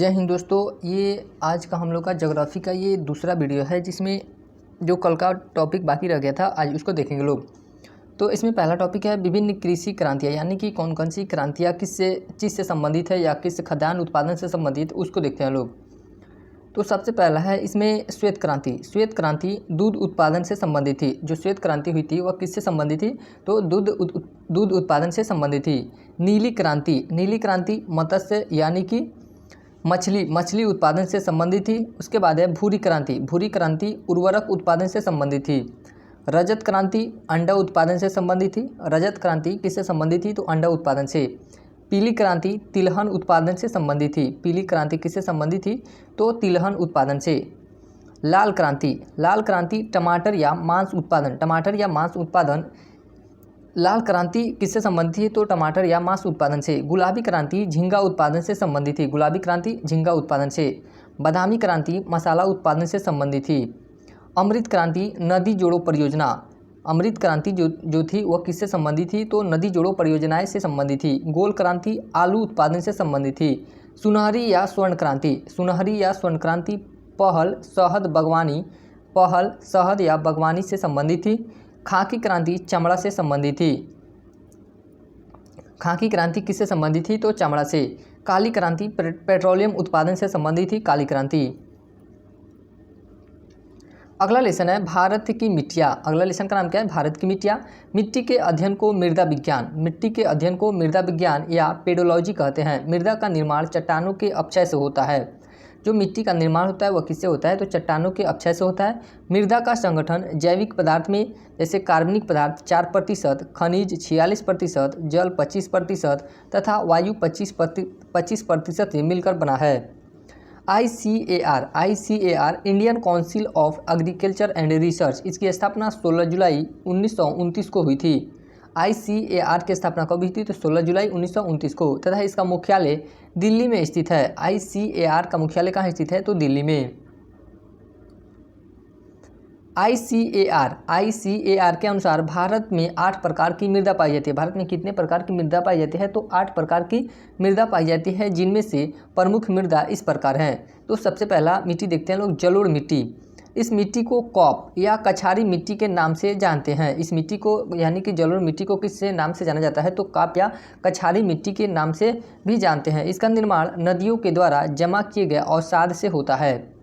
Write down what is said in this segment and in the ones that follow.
जय हिंद दोस्तों, ये आज का हम लोग का ज्योग्राफी का ये दूसरा वीडियो है जिसमें जो कल का टॉपिक बाकी रह गया था आज उसको देखेंगे लोग। तो इसमें पहला टॉपिक है विभिन्न कृषि क्रांतियाँ, यानी कि कौन कौन सी क्रांतियाँ किस चीज़ से संबंधित है या किस खाद्यान्न उत्पादन से संबंधित, उसको देखते हैं लोग। तो सबसे पहला है इसमें श्वेत क्रांति। श्वेत क्रांति दूध उत्पादन से संबंधित थी। जो श्वेत क्रांति हुई थी वह किससे संबंधित थी? तो दूध उत्पादन से संबंधित थी। नीली क्रांति मत्स्य यानी कि मछली उत्पादन से संबंधित थी। उसके बाद है भूरी क्रांति उर्वरक उत्पादन से संबंधित थी। रजत क्रांति अंडा उत्पादन से संबंधित थी। रजत क्रांति किससे संबंधित थी? तो अंडा उत्पादन से। पीली क्रांति तिलहन उत्पादन से संबंधित थी। पीली क्रांति किससे संबंधित थी? तो तिलहन उत्पादन से। लाल क्रांति टमाटर या मांस उत्पादन। लाल क्रांति किससे संबंधित थी? तो टमाटर या मांस उत्पादन से। गुलाबी क्रांति झींगा उत्पादन से संबंधित थी। झींगा उत्पादन से। बादामी क्रांति मसाला उत्पादन से संबंधित थी। अमृत क्रांति नदी जोड़ो परियोजना। अमृत क्रांति जो थी वह किससे संबंधित थी? तो नदी जोड़ो परियोजनाएं से संबंधित थी। गोल क्रांति आलू उत्पादन से संबंधित थी। सुनहरी या स्वर्ण क्रांति पहल शहद या बागवानी से संबंधित थी। खाकी क्रांति चमड़ा से संबंधित थी। खाकी क्रांति किससे संबंधित थी? तो चमड़ा से। काली क्रांति पेट्रोलियम उत्पादन से संबंधित थी। काली क्रांति। अगला लेसन है भारत की मिट्टियाँ। अगला लेसन का नाम क्या है? भारत की मिट्टियाँ। मिट्टी के अध्ययन को मृदा विज्ञान या पेडोलॉजी कहते हैं। मृदा का निर्माण चट्टानों के अपक्षय से होता है। जो मिट्टी का निर्माण होता है वह किससे होता है? तो चट्टानों के अपक्षय से होता है। मृदा का संगठन जैविक पदार्थ में जैसे कार्बनिक पदार्थ 4%, खनिज 46%, जल 25% तथा वायु 25% से मिलकर बना है। ICAR Indian council of agriculture and research, इसकी स्थापना 16 जुलाई 1929 को हुई थी। ICAR की स्थापना कब हुई थी? तो 16 जुलाई 1929 को, तथा इसका मुख्यालय दिल्ली में स्थित है। ICAR का मुख्यालय कहाँ स्थित है? तो दिल्ली में। ICAR के अनुसार भारत में 8 प्रकार की मृदा पाई जाती है। भारत में कितने प्रकार की मृदा पाई जाती है? तो 8 प्रकार की मृदा पाई जाती है, जिनमें से प्रमुख मृदा इस प्रकार हैं। तो सबसे पहला मिट्टी देखते हैं लोग, जलोढ़ मिट्टी। इस मिट्टी को कॉप या कछारी मिट्टी के नाम से जानते हैं। इस मिट्टी को यानी कि जलोढ़ मिट्टी को किस नाम से जाना जाता है? तो काप या कछारी मिट्टी के नाम से भी जानते हैं। इसका निर्माण नदियों के द्वारा जमा किए गए अवसाद से होता है।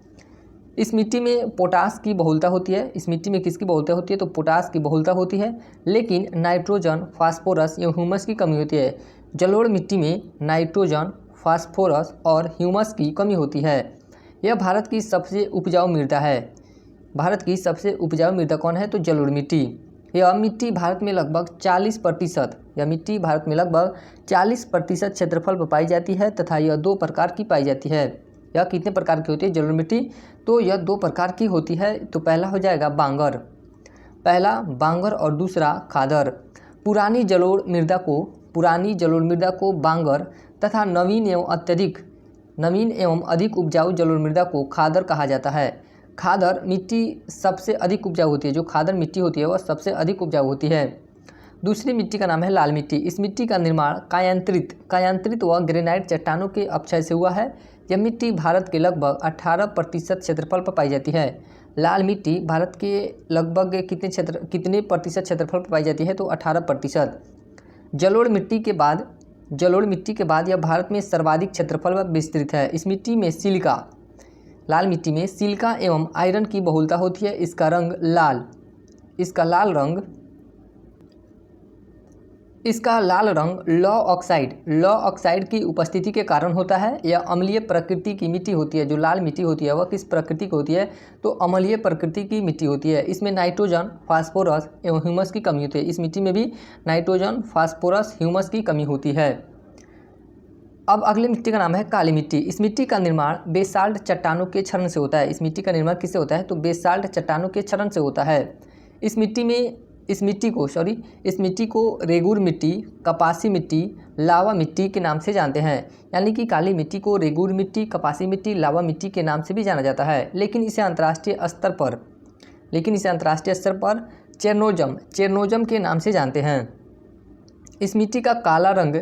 इस मिट्टी में पोटास की बहुलता होती है। इस मिट्टी में किसकी बहुलता होती है? तो पोटास की बहुलता होती है, लेकिन नाइट्रोजन, फास्फोरस या ह्यूमस की कमी होती है। जलोढ़ मिट्टी में नाइट्रोजन, फास्फोरस और ह्यूमस की कमी होती है। यह भारत की सबसे उपजाऊ मृदा है। भारत की सबसे उपजाऊ मृदा कौन है? तो जलोढ़ मिट्टी। यह मिट्टी भारत में लगभग 40% क्षेत्रफल पर पाई जाती है तथा यह 2 प्रकार की पाई जाती है। यह कितने प्रकार की होती है जलोढ़ मिट्टी? तो यह 2 प्रकार की होती है। तो पहला हो जाएगा बांगर और दूसरा खादर। पुरानी जलोढ़ मृदा को बांगर तथा नवीन एवं अधिक उपजाऊ जलोढ़ मृदा को खादर कहा जाता है। खादर मिट्टी सबसे अधिक उपजाऊ होती है। जो खादर मिट्टी होती है वह सबसे अधिक उपजाऊ होती है। दूसरी मिट्टी का नाम है लाल मिट्टी। इस मिट्टी का निर्माण कायांतरित व ग्रेनाइट चट्टानों के अपक्षय से हुआ है। यह मिट्टी भारत के लगभग 18% क्षेत्रफल पर पाई जाती है। लाल मिट्टी भारत के लगभग कितने प्रतिशत क्षेत्रफल पर पाई जाती है? तो 18%। जलोढ़ मिट्टी के बाद यह भारत में सर्वाधिक क्षेत्रफल पर विस्तृत है। इस मिट्टी में लाल मिट्टी में सिलिका एवं आयरन की बहुलता होती है। इसका लाल रंग लौ ऑक्साइड की उपस्थिति के कारण होता है। यह अम्लीय प्रकृति की मिट्टी होती है। जो लाल मिट्टी होती है वह किस प्रकृति की होती है? तो अम्लीय प्रकृति की मिट्टी होती है। इसमें नाइट्रोजन, फास्फोरस एवं ह्यूमस की कमी होती है। इस मिट्टी में भी नाइट्रोजन, फास्फोरस, ह्यूमस की कमी होती है। अब अगली मिट्टी का नाम है काली मिट्टी। इस मिट्टी का निर्माण बेसाल्ट चट्टानों के क्षरण से होता है। इस मिट्टी का निर्माण किससे होता है? तो बेसाल्ट चट्टानों के क्षरण से होता है। इस मिट्टी को रेगूर मिट्टी, कपासी मिट्टी, लावा मिट्टी के नाम से जानते हैं। यानी कि काली मिट्टी को रेगूर मिट्टी, कपासी मिट्टी, लावा मिट्टी के नाम से भी जाना जाता है। लेकिन इसे अंतर्राष्ट्रीय स्तर पर चेरनोजम के नाम से जानते हैं। इस मिट्टी का काला रंग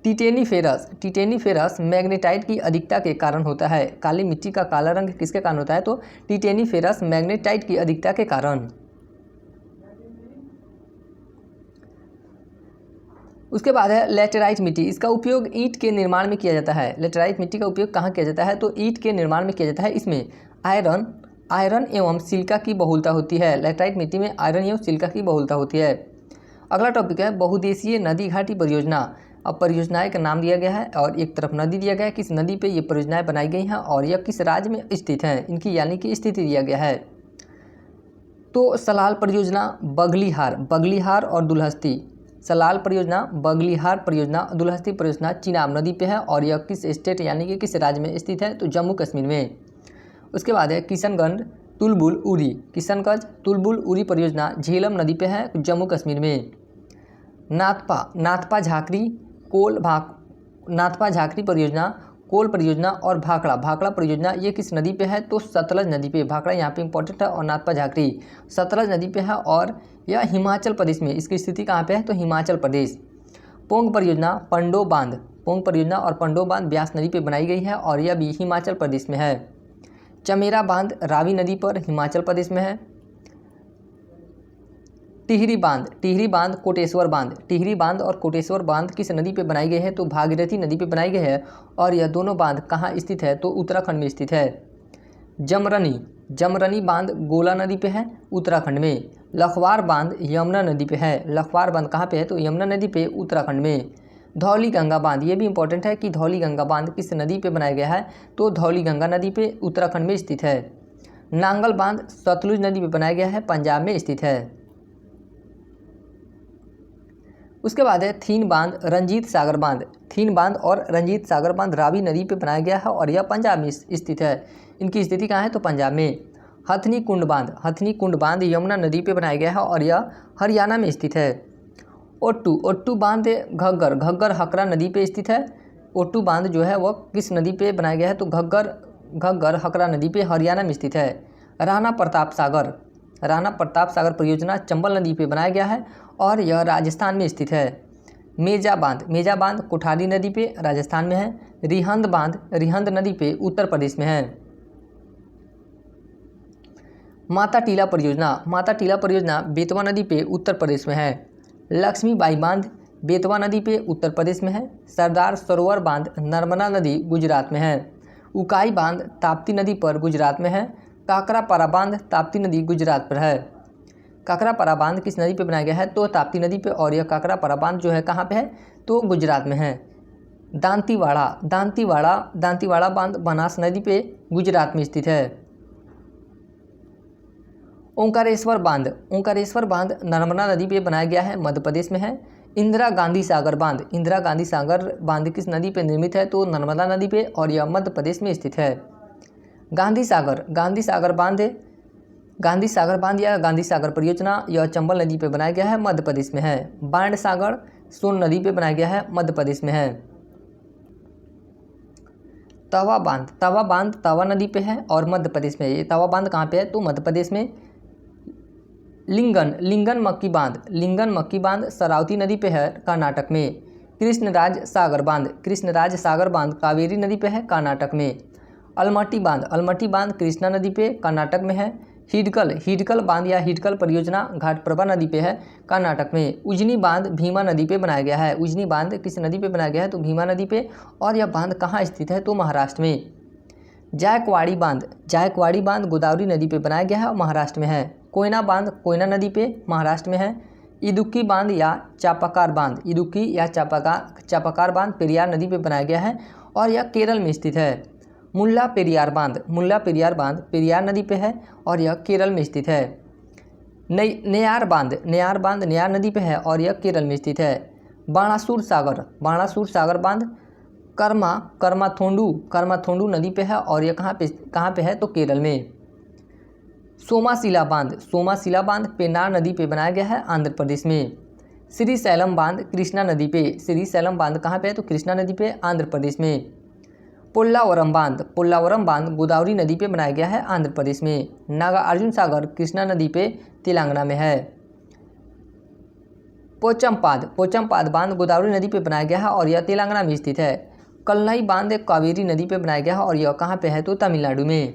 टिटेनीफेरस मैग्नेटाइट की अधिकता के कारण होता है। काली मिट्टी का काला रंग किसके कारण होता है? तो टिटेनीफेरस मैग्नेटाइट की अधिकता के कारण। उसके बाद है लेटेराइट मिट्टी। इसका उपयोग ईंट के निर्माण में किया जाता है। लेटेराइट मिट्टी का उपयोग कहाँ किया जाता है? तो ईंट के निर्माण में किया जाता है। इसमें आयरन एवं सिलिका की बहुलता होती है। लेटेराइट मिट्टी में आयरन एवं सिलिका की बहुलता होती है। अगला टॉपिक है बहुउद्देशीय नदी घाटी परियोजना। अब परियोजनाएं का नाम दिया गया है और एक तरफ नदी दिया गया है, किस नदी पे ये परियोजनाएं बनाई गई हैं और यह किस राज्य में स्थित हैं, इनकी यानी कि स्थिति दिया गया है। तो सलाल परियोजना, बगलिहार और दुलहस्ती। सलाल परियोजना, बगलिहार परियोजना, दुलहस्ती परियोजना चिनाब नदी पे है और यह किस स्टेट यानी कि किस राज्य में स्थित है? तो जम्मू कश्मीर में। उसके बाद है किशनगंज तुलबुल उरी परियोजना झेलम नदी पे है, जम्मू कश्मीर में। नाथपा झाकरी परियोजना, कोल परियोजना और भाखड़ा परियोजना ये किस नदी पे है? तो सतलज नदी पे। भाखड़ा यहाँ पे इंपॉर्टेंट है और नाथपा झाकरी सतलज नदी पे है और यह हिमाचल प्रदेश में, इसकी स्थिति कहाँ पे है? तो हिमाचल प्रदेश। पोंग परियोजना और पंडो बांध ब्यास नदी पे बनाई गई है और यह भी हिमाचल प्रदेश में है। चमेरा बांध रावी नदी पर हिमाचल प्रदेश में है। टिहरी बांध कोटेश्वर बांध और कोटेश्वर बांध किस नदी पे बनाई गई है? तो भागीरथी नदी पे बनाई गई है और यह दोनों बांध कहाँ स्थित है? तो उत्तराखंड में स्थित है। जमरनी बांध गोला नदी पे है, उत्तराखंड में। लखवार बांध यमुना नदी पे है। लखवार बांध कहाँ पे है? तो यमुना नदी पे, उत्तराखंड में। धौली गंगा बांध, ये भी इंपॉर्टेंट है कि धौली गंगा बांध किस नदी पे बनाया गया है? तो धौली गंगा नदी पे, उत्तराखंड में स्थित है। नांगल बांध सतलुज नदी पे बनाया गया है, पंजाब में स्थित है। उसके बाद है थीन बांध और रंजीत सागर बांध रावी नदी पे बनाया गया है और यह पंजाब में स्थित है। इनकी स्थिति कहाँ है? तो पंजाब में। हथनी कुंड बांध यमुना नदी पे बनाया गया है और यह हरियाणा में स्थित है। ओट्टू बांध घग्गर हकरा नदी पे स्थित है। ओट्टू बांध जो है वह किस नदी पे बनाया गया है? तो घग्गर हकरा नदी पे, हरियाणा में स्थित है। राणा प्रताप सागर परियोजना चंबल नदी पे बनाया गया है और यह राजस्थान में स्थित है। मेजा बांध कोठारी नदी पे, राजस्थान में है। रिहंद बांध रिहंद नदी पे, उत्तर प्रदेश में है। माता टीला परियोजना बेतवा नदी पे, उत्तर प्रदेश में है। लक्ष्मीबाई बांध बेतवा नदी पे, उत्तर प्रदेश में है। सरदार सरोवर बांध नर्मदा नदी, गुजरात में है। उकाई बांध ताप्ती नदी पर, गुजरात में है। काकरापारा बांध ताप्ती नदी, गुजरात पर है। काकरापारा बांध किस नदी पे बनाया गया है? तो ताप्ती नदी पे और यह काकरापारा बांध जो है कहाँ पे है? तो गुजरात में है। दांतीवाड़ा बांध बनास नदी पे, गुजरात में स्थित है। ओंकारेश्वर बांध नर्मदा नदी पे बनाया गया है, मध्य प्रदेश में है। इंदिरा गांधी सागर बांध किस नदी पे निर्मित है? तो नर्मदा नदी पे और यह मध्य प्रदेश में स्थित है। गांधी सागर बांध या गांधी सागर परियोजना यह चंबल नदी पे बनाया गया है, मध्य प्रदेश में है। बांड सागर सोन नदी पे बनाया गया है, मध्य प्रदेश में है। तवा बांध तवा नदी पे है और मध्य प्रदेश में है। ये तवा बांध कहाँ पे है? तो मध्य प्रदेश में। लिंगन मक्की बांध शरावती नदी पे है, कर्नाटक में। कृष्णराज सागर बांध कावेरी नदी पे है, कर्नाटक में। अलमट्टी बांध कृष्णा नदी पे, कर्नाटक में है। हिडकल बांध या हिडकल परियोजना घाटप्रभा नदी पे है, कर्नाटक में। उजनी बांध भीमा नदी पे बनाया गया है। उजनी बांध किस नदी पे बनाया गया है? तो भीमा नदी पे और यह बांध कहाँ स्थित है? तो महाराष्ट्र में। जायकवाड़ी बांध गोदावरी नदी पे बनाया गया है और महाराष्ट्र में है। कोयना बांध कोयना नदी पे, महाराष्ट्र में है। इदुक्की या चापाकार बांध पेरियार नदी पे बनाया गया है और यह केरल में स्थित है। मुल्ला पेरियार बांध पेरियार नदी पे है और यह केरल में स्थित है। नेयार बांध नेयार नदी पे है और यह केरल में स्थित है। बाणासुर सागर बांध करमाथोंडू नदी पे है और यह कहाँ पे है? तो केरल में। सोमाशिला बांध पेन्नार नदी पे बनाया गया है, आंध्र प्रदेश में। श्रीशैलम बांध कृष्णा नदी पे, श्रीशैलम बांध कहाँ पे है? तो कृष्णा नदी पे, आंध्र प्रदेश में। पोल्लावरम बांध गोदावरी नदी पे बनाया गया है, आंध्र प्रदेश में। नागार्जुन सागर कृष्णा नदी पे, तेलंगाना में है। पोचमपाद बांध गोदावरी नदी पे बनाया गया है और यह तेलंगाना में स्थित है। कलनई बांध कावेरी नदी पे बनाया गया है और यह कहाँ पे है, तो तमिलनाडु में।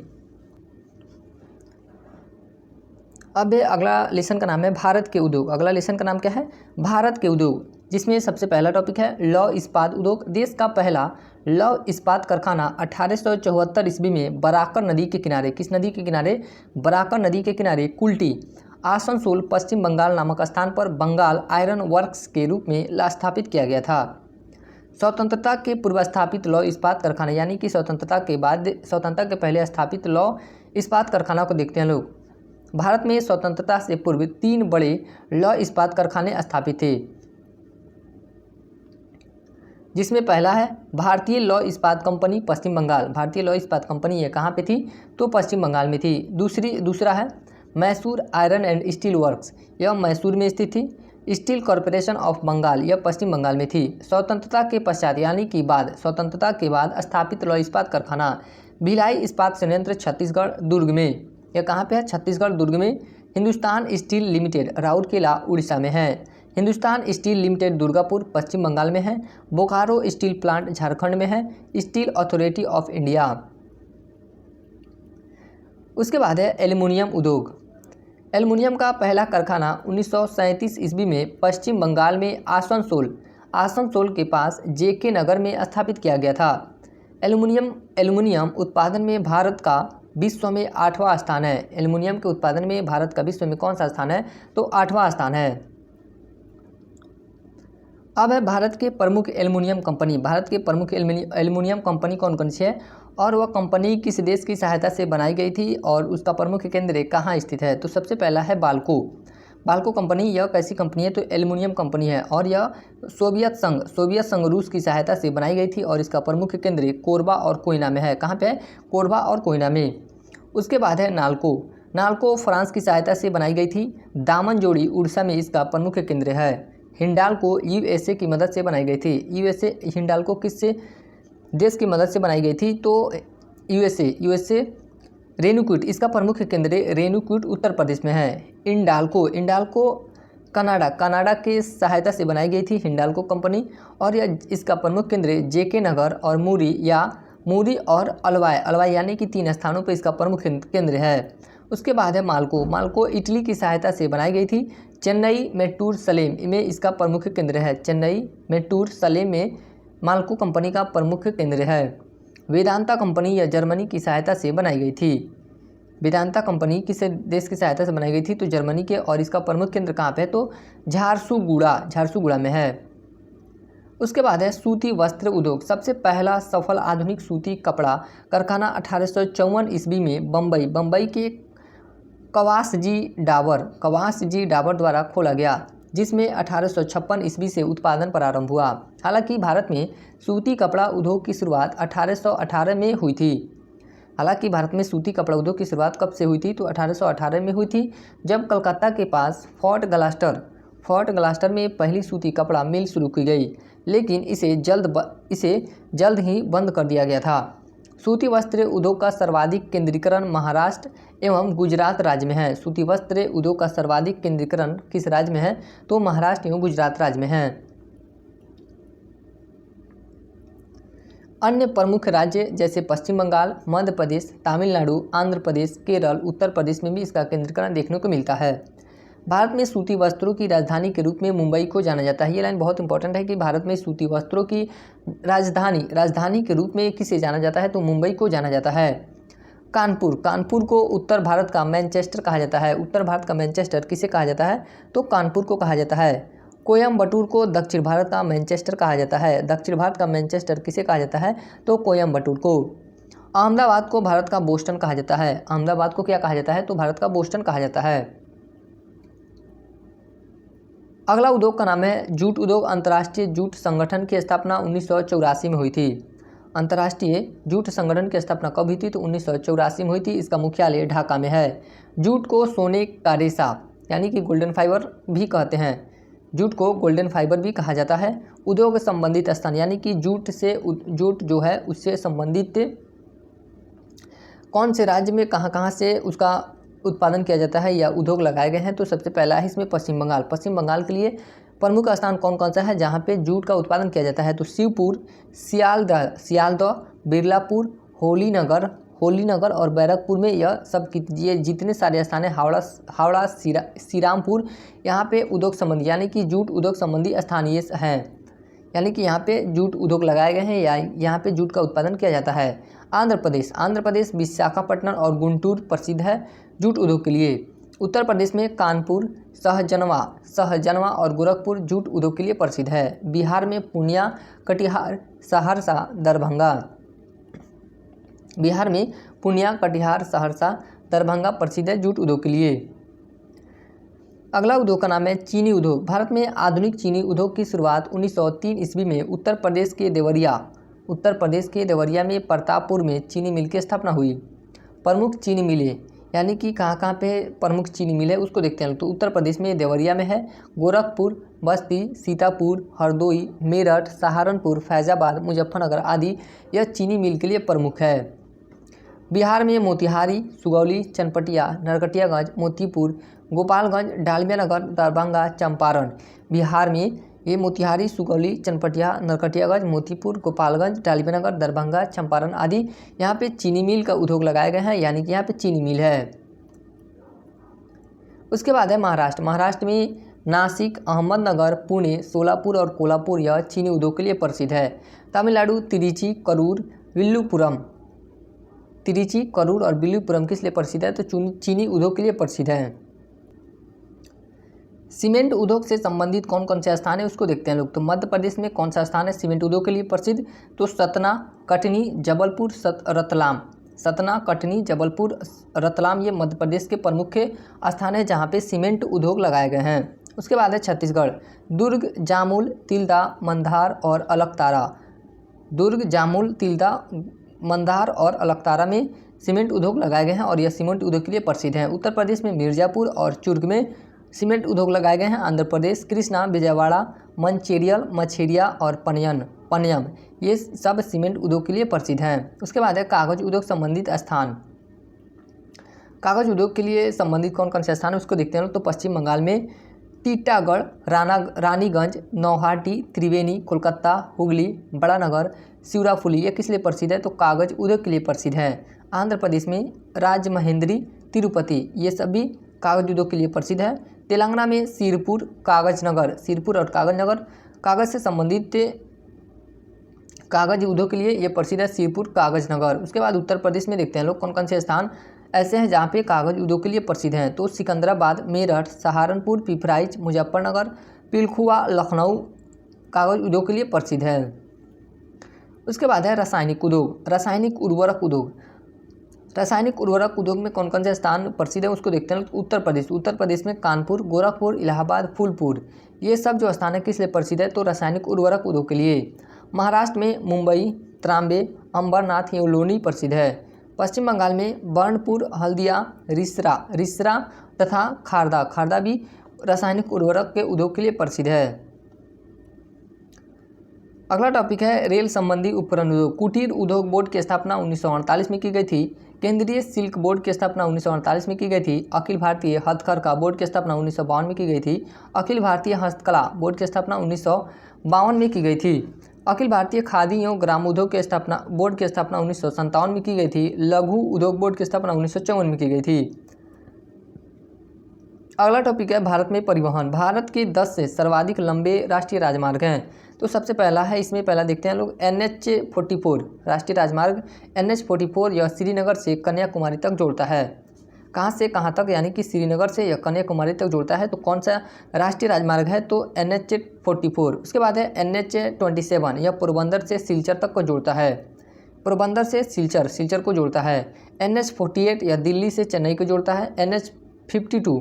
अब अगला लेसन का नाम है भारत के उद्योग। अगला लेसन का नाम क्या है, भारत के उद्योग, जिसमें सबसे पहला टॉपिक है लौह इस्पात उद्योग। देश का पहला लौह इस्पात कारखाना 1874 ईस्वी में बराकर नदी के किनारे, किस नदी के किनारे, बराकर नदी के किनारे कुल्टी, आसनसोल, पश्चिम बंगाल नामक स्थान पर बंगाल आयरन वर्क्स के रूप में स्थापित किया गया था। स्वतंत्रता के पूर्व स्थापित लौह इस्पात कारखाना, यानी कि स्वतंत्रता के बाद, स्वतंत्रता के पहले स्थापित लौह इस्पात कारखाना को देखते हैं लोग। भारत में स्वतंत्रता से पूर्व 3 बड़े लौह इस्पात कारखाने स्थापित थे, जिसमें पहला है भारतीय लौह इस्पात कंपनी पश्चिम बंगाल। भारतीय लौह इस्पात कंपनी ये कहाँ पे थी, तो पश्चिम बंगाल में थी। दूसरा है Mysore iron and steel works, यह मैसूर में स्थित थी। स्टील कॉरपोरेशन ऑफ बंगाल, यह पश्चिम बंगाल में थी। स्वतंत्रता के पश्चात, यानी कि बाद, स्वतंत्रता के बाद स्थापित लौह इस्पात कारखाना भिलाई इस्पात संयंत्र छत्तीसगढ़ दुर्ग में, यह कहाँ पे है, छत्तीसगढ़ दुर्ग में। हिंदुस्तान स्टील लिमिटेड राउरकेला उड़ीसा में है। हिंदुस्तान स्टील लिमिटेड दुर्गापुर पश्चिम बंगाल में है। बोकारो स्टील प्लांट झारखंड में है। Steel authority of India. उसके बाद है एल्युमिनियम उद्योग। एल्युमिनियम का पहला कारखाना 1937 ईस्वी में पश्चिम बंगाल में आसनसोल के पास जेके नगर में स्थापित किया गया था। एल्युमिनियम उत्पादन में भारत का विश्व में 8वां स्थान है। एल्युमिनियम के उत्पादन में भारत का विश्व में कौन सा स्थान है, तो 8वां स्थान है। अब है भारत के प्रमुख एल्युमिनियम कंपनी। भारत के प्रमुख एल्युमिनियम कंपनी कौन कौन सी है और वह कंपनी किस देश की सहायता से बनाई गई थी और उसका प्रमुख केंद्र कहाँ स्थित है, तो सबसे पहला है बाल्को कंपनी। यह कैसी कंपनी है, तो एल्युमिनियम कंपनी है और यह सोवियत संघ रूस की सहायता से बनाई गई थी और इसका प्रमुख केंद्र कोरबा और कोयना में है। कहाँ पे है, कोरबा और कोयना में। उसके बाद है नाल्को फ्रांस की सहायता से बनाई गई थी। दामनजोड़ी उड़ीसा में इसका प्रमुख केंद्र है। हिंडाल्को यूएसए की मदद से बनाई गई थी। हिंडाल्को किस देश की मदद से बनाई गई थी, तो यूएसए। रेणुकूट इसका प्रमुख केंद्र रेणुकूट उत्तर प्रदेश में है। इंडाल्को कनाडा के सहायता से बनाई गई थी हिंडाल्को कंपनी और यह इसका प्रमुख केंद्र जेके नगर और मूरी और अलवाई यानी कि 3 स्थानों पर इसका प्रमुख केंद्र है। उसके बाद है माल्को इटली की सहायता से बनाई गई थी। चेन्नई मेट्टूर सलेम में इसका प्रमुख केंद्र है। चेन्नई मेट्टूर सलेम में माल्को कंपनी का प्रमुख केंद्र है। वेदांता कंपनी यह जर्मनी की सहायता से बनाई गई थी। वेदांता कंपनी किस देश की सहायता से बनाई गई थी, तो जर्मनी के, और इसका प्रमुख केंद्र कहाँ पे है, तो झारसुगुड़ा में है। उसके बाद है सूती वस्त्र उद्योग। सबसे पहला सफल आधुनिक सूती कपड़ा कारखाना 1854 ईस्वी में बम्बई के कवास जी डाबर द्वारा खोला गया, जिसमें 1856 ईस्वी से उत्पादन प्रारंभ हुआ। हालांकि भारत में सूती कपड़ा उद्योग की शुरुआत 1818 में हुई थी। कब से हुई थी, तो 1818 में हुई थी, जब कलकत्ता के पास फोर्ट गलास्टर में पहली सूती कपड़ा मिल शुरू की गई, लेकिन इसे जल्द ही बंद कर दिया गया था। सूती वस्त्र उद्योग का सर्वाधिक केंद्रीकरण महाराष्ट्र एवं गुजरात राज्य में है। सूती वस्त्र उद्योग का सर्वाधिक केंद्रीकरण किस राज्य में है, तो महाराष्ट्र एवं गुजरात राज्य में है। अन्य प्रमुख राज्य जैसे पश्चिम बंगाल, मध्य प्रदेश, तमिलनाडु, आंध्र प्रदेश, केरल, उत्तर प्रदेश में भी इसका केंद्रीकरण देखने को मिलता है। भारत में सूती वस्त्रों की राजधानी के रूप में मुंबई को जाना जाता है। ये लाइन बहुत इंपॉर्टेंट है कि भारत में सूती वस्त्रों की राजधानी के रूप में किसे जाना जाता है, तो मुंबई को जाना जाता है। कानपुर को उत्तर भारत का मैनचेस्टर कहा जाता है। उत्तर भारत का मैनचेस्टर किसे कहा जाता है, तो कानपुर को कहा जाता है। कोयम्बटूर को दक्षिण भारत का मैनचेस्टर कहा जाता है। दक्षिण भारत का मैनचेस्टर किसे कहा जाता है, तो कोयम्बटूर को। अहमदाबाद को भारत का बोस्टन कहा जाता है। अहमदाबाद को क्या कहा जाता है, तो भारत का बोस्टन कहा जाता है। अगला उद्योग का नाम है जूट उद्योग। अंतर्राष्ट्रीय जूट संगठन की स्थापना 1984 में हुई थी। अंतर्राष्ट्रीय जूट संगठन की स्थापना कब हुई थी, तो 1984 में हुई थी। इसका मुख्यालय ढाका में है। जूट को सोने का रेशा यानी कि गोल्डन फाइबर भी कहते हैं। जूट को गोल्डन फाइबर भी कहा जाता है। उद्योग संबंधित स्थान यानी कि जूट जो है उससे संबंधित कौन से राज्य में कहाँ से उसका उत्पादन किया जाता है या उद्योग लगाए गए हैं, तो सबसे पहला है इसमें पश्चिम बंगाल के लिए प्रमुख स्थान कौन कौन सा है जहाँ पे जूट का उत्पादन किया जाता है? तो शिवपुर, सियालदह, बिरलापुर, होलीनगर और बैरकपुर में ये जितने सारे स्थान है, हावड़ा, श्रीरामपुर, यहाँ पे उद्योग संबंधी यानी कि जूट उद्योग संबंधी स्थान ये हैं, यानी कि यहाँ पे जूट उद्योग लगाए गए हैं या यहाँ पे जूट का उत्पादन किया जाता है। आंध्र प्रदेश विशाखापट्टनम और गुंटूर प्रसिद्ध है जूट उद्योग के लिए। उत्तर प्रदेश में कानपुर, सहजनवा और गोरखपुर जूट उद्योग के लिए प्रसिद्ध है। बिहार में पूर्णिया, कटिहार, सहरसा, दरभंगा प्रसिद्ध है जूट उद्योग के लिए। अगला उद्योग का नाम है चीनी उद्योग। भारत में आधुनिक चीनी उद्योग की शुरुआत 1903 ईस्वी में उत्तर प्रदेश के देवरिया में प्रतापपुर में चीनी मिल की स्थापना हुई। प्रमुख चीनी मिलें यानी कि कहाँ पे प्रमुख चीनी मिल है उसको देखते हैं। तो उत्तर प्रदेश में देवरिया में है, गोरखपुर, बस्ती, सीतापुर, हरदोई, मेरठ, सहारनपुर, फैजाबाद, मुजफ्फरनगर आदि यह चीनी मिल के लिए प्रमुख है। बिहार में मोतिहारी, सुगौली, चनपटिया, नरकटियागंज, मोतीपुर, गोपालगंज, डालमियानगर, दरभंगा, चंपारण। बिहार में ये मोतिहारी, सुगौली, चनपटिया, नरकटियागंज, मोतीपुर, गोपालगंज, डालमियानगर, दरभंगा, चंपारण आदि यहाँ पे चीनी मिल का उद्योग लगाए गए हैं, यानी कि यहाँ पे चीनी मिल है। उसके बाद है महाराष्ट्र में नासिक, अहमदनगर, पुणे, सोलापुर और कोल्हापुर यह चीनी उद्योग के लिए प्रसिद्ध है। तमिलनाडु तिरुचि, करूर और विल्लुपुरम किस लिए प्रसिद्ध है? तो चीनी उद्योग के लिए प्रसिद्ध है। सीमेंट उद्योग से संबंधित कौन कौन से स्थान है उसको देखते हैं लोग। तो मध्य प्रदेश में कौन सा स्थान है सीमेंट उद्योग के लिए प्रसिद्ध? तो सतना, कटनी, जबलपुर, रतलाम ये मध्य प्रदेश के प्रमुख स्थान है जहाँ पे सीमेंट उद्योग लगाए गए हैं। उसके बाद है छत्तीसगढ़, दुर्ग, जामुल, तिल्दा, मंदार और अलकतारा में सीमेंट उद्योग लगाए गए हैं और यह सीमेंट उद्योग के लिए प्रसिद्ध हैं। उत्तर प्रदेश में मिर्ज़ापुर और चुर्ग में सीमेंट उद्योग लगाए गए हैं। आंध्र प्रदेश कृष्णा, विजयवाड़ा, मंचेरियल, मछेरिया और पन्यम ये सब सीमेंट उद्योग के लिए प्रसिद्ध हैं। उसके बाद है कागज उद्योग संबंधित स्थान। कागज उद्योग के लिए संबंधित कौन कौन से स्थान है उसको देखते हैं। तो पश्चिम बंगाल में टीटागढ़, रानीगंज, नौहाटी, त्रिवेणी, कोलकाता, हुगली, बड़ानगर, शिवराफुली ये किस लिए प्रसिद्ध है? तो कागज उद्योग के लिए प्रसिद्ध है। आंध्र प्रदेश में राजमहेंद्री, तिरुपति ये सभी कागज उद्योग के लिए प्रसिद्ध है। तेलंगाना में सिरपुर और कागजनगर कागज से संबंधित कागज उद्योग के लिए ये प्रसिद्ध है, सिरपुर, कागजनगर। उसके बाद उत्तर प्रदेश में देखते हैं लोग कौन कौन से स्थान ऐसे हैं जहाँ पे कागज उद्योग के लिए प्रसिद्ध हैं। तो सिकंदराबाद, मेरठ, सहारनपुर, पिपराइच, मुजफ्फरनगर, पिलखुआ, लखनऊ कागज उद्योग के लिए प्रसिद्ध है। उसके बाद है रासायनिक उर्वरक उद्योग में कौन कौन से स्थान प्रसिद्ध है उसको देखते हैं। उत्तर प्रदेश में कानपुर, गोरखपुर, इलाहाबाद, फूलपुर ये सब जो स्थान है किस लिए प्रसिद्ध है? तो रासायनिक उर्वरक उद्योग के लिए। महाराष्ट्र में मुंबई, त्रांबे, अंबरनाथ, ये लोनी प्रसिद्ध है। पश्चिम बंगाल में बर्नपुर, हल्दिया, रिसरा तथा खारदा भी रासायनिक उर्वरक के उद्योग के लिए प्रसिद्ध है। अगला टॉपिक है रेल संबंधी उपकरण उद्योग। कुटीर उद्योग बोर्ड की स्थापना 1948 में की गई थी। केंद्रीय सिल्क बोर्ड की स्थापना 1948 में की गई थी। अखिल भारतीय हथकरघा बोर्ड की स्थापना 1952 में की गई थी। अखिल भारतीय हस्तकला बोर्ड की स्थापना 1952 में की गई थी। अखिल भारतीय खादी एवं ग्राम उद्योग के स्थापना बोर्ड की स्थापना 1957 में की गई थी। लघु उद्योग बोर्ड की स्थापना 1954 में की गई थी। अगला टॉपिक है भारत में परिवहन। भारत के 10 से सर्वाधिक लंबे राष्ट्रीय राजमार्ग हैं। तो सबसे पहला है, इसमें पहला देखते हैं लोग NH44 राष्ट्रीय राजमार्ग। NH44 यह श्रीनगर से कन्याकुमारी तक जोड़ता है। कहाँ से कहाँ तक? यानी कि श्रीनगर से यह कन्याकुमारी तक जोड़ता है। तो कौन सा राष्ट्रीय राजमार्ग है? तो NH44। उसके बाद है NH27 यह पोरबंदर से सिलचर तक को जोड़ता है। पोरबंदर से सिलचर को जोड़ता है। NH48 यह दिल्ली से चेन्नई को जोड़ता है। NH52